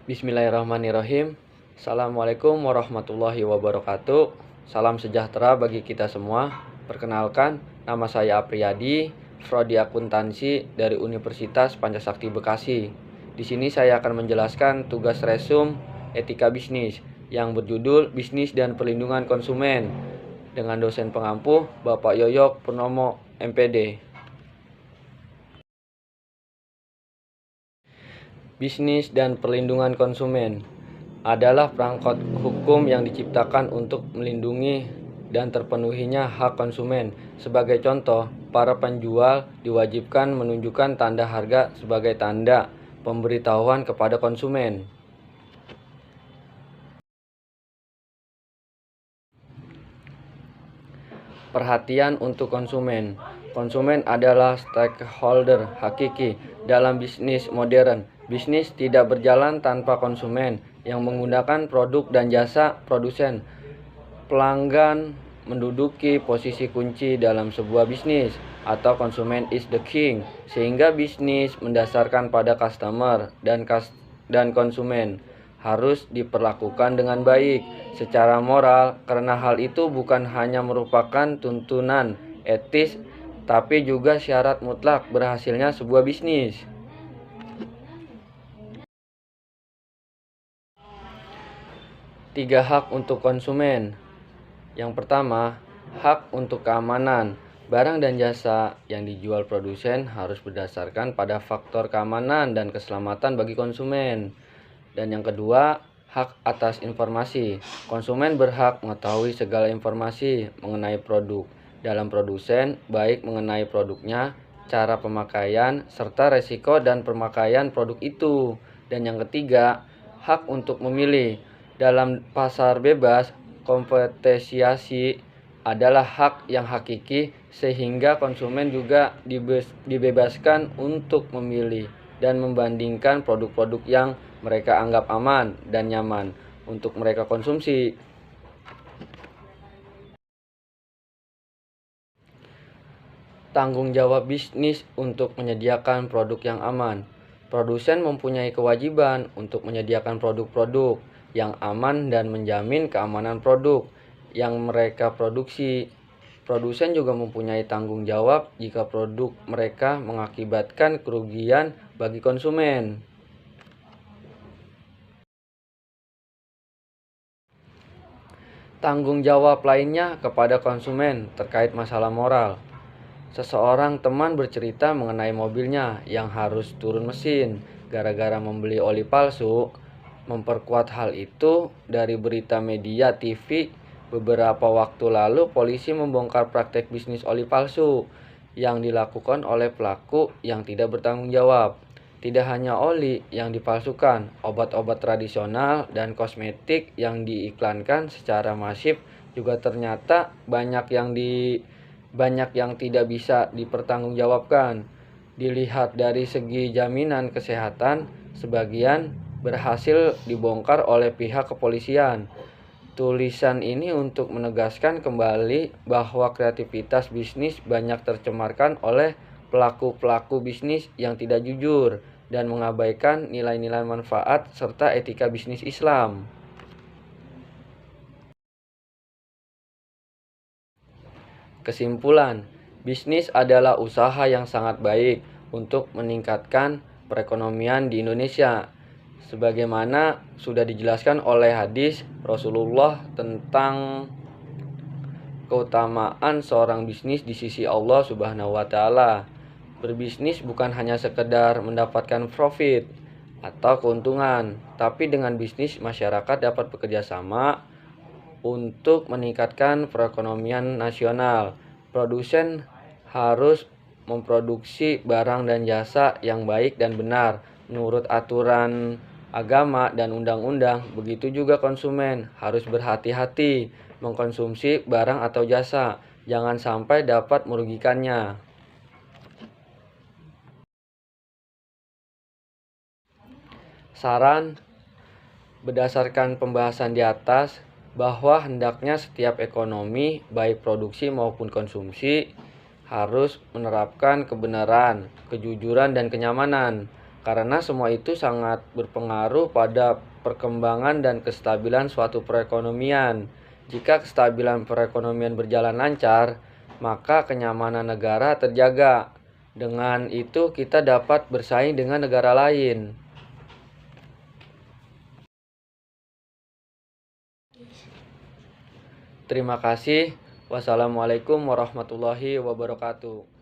Bismillahirrahmanirrahim. Assalamualaikum warahmatullahi wabarakatuh. Salam sejahtera bagi kita semua. Perkenalkan, nama saya Apriyadi, Prodi Akuntansi dari Universitas Pancasakti Bekasi. Di sini saya akan menjelaskan tugas resum etika bisnis yang berjudul Bisnis dan Perlindungan Konsumen dengan dosen pengampu Bapak Yoyok Purnomo, MPD. Bisnis dan perlindungan konsumen adalah perangkat hukum yang diciptakan untuk melindungi dan terpenuhinya hak konsumen. Sebagai contoh, para penjual diwajibkan menunjukkan tanda harga sebagai tanda pemberitahuan kepada konsumen. Perhatian untuk konsumen. Konsumen adalah stakeholder hakiki dalam bisnis modern. Bisnis tidak berjalan tanpa konsumen yang menggunakan produk dan jasa produsen. Pelanggan menduduki posisi kunci dalam sebuah bisnis, atau konsumen is the king, sehingga bisnis mendasarkan pada customer dan konsumen harus diperlakukan dengan baik secara moral, karena hal itu bukan hanya merupakan tuntunan etis tapi juga syarat mutlak berhasilnya sebuah bisnis. Tiga hak untuk konsumen. Yang pertama, hak untuk keamanan. Barang dan jasa yang dijual produsen harus berdasarkan pada faktor keamanan dan keselamatan bagi konsumen. Dan yang kedua, hak atas informasi. Konsumen berhak mengetahui segala informasi mengenai produk dalam produsen, baik mengenai produknya, cara pemakaian, serta resiko dan pemakaian produk itu. Dan yang ketiga, hak untuk memilih. Dalam pasar bebas, kompetisi adalah hak yang hakiki, sehingga konsumen juga dibebaskan untuk memilih dan membandingkan produk-produk yang mereka anggap aman dan nyaman untuk mereka konsumsi. Tanggung jawab bisnis untuk menyediakan produk yang aman. Produsen mempunyai kewajiban untuk menyediakan produk-produk yang aman dan menjamin keamanan produk yang mereka produksi. Produsen juga mempunyai tanggung jawab jika produk mereka mengakibatkan kerugian bagi konsumen. Tanggung jawab lainnya kepada konsumen terkait masalah moral. Seseorang teman bercerita mengenai mobilnya yang harus turun mesin gara-gara membeli oli palsu. Memperkuat hal itu dari berita media TV, beberapa waktu lalu polisi membongkar praktek bisnis oli palsu yang dilakukan oleh pelaku yang tidak bertanggung jawab. Tidak hanya oli yang dipalsukan, obat-obat tradisional dan kosmetik yang diiklankan secara masif juga ternyata banyak yang tidak bisa dipertanggungjawabkan. Dilihat dari segi jaminan kesehatan, sebagian berhasil dibongkar oleh pihak kepolisian. Tulisan ini untuk menegaskan kembali bahwa kreativitas bisnis banyak tercemarkan oleh pelaku-pelaku bisnis yang tidak jujur dan mengabaikan nilai-nilai manfaat serta etika bisnis Islam. Kesimpulan, bisnis adalah usaha yang sangat baik untuk meningkatkan perekonomian di Indonesia. Sebagaimana sudah dijelaskan oleh hadis Rasulullah tentang keutamaan seorang bisnis di sisi Allah Subhanahu wa taala. Berbisnis bukan hanya sekedar mendapatkan profit atau keuntungan, tapi dengan bisnis masyarakat dapat bekerja sama untuk meningkatkan perekonomian nasional. Produsen harus memproduksi barang dan jasa yang baik dan benar menurut aturan agama dan undang-undang. Begitu juga konsumen harus berhati-hati mengkonsumsi barang atau jasa, jangan sampai dapat merugikannya. Saran berdasarkan pembahasan di atas bahwa hendaknya setiap ekonomi, baik produksi maupun konsumsi, harus menerapkan kebenaran, kejujuran, dan kenyamanan. karena semua itu sangat berpengaruh pada perkembangan dan kestabilan suatu perekonomian. Jika kestabilan perekonomian berjalan lancar, maka kenyamanan negara terjaga. Dengan itu kita dapat bersaing dengan negara lain. Terima kasih. Wassalamualaikum warahmatullahi wabarakatuh.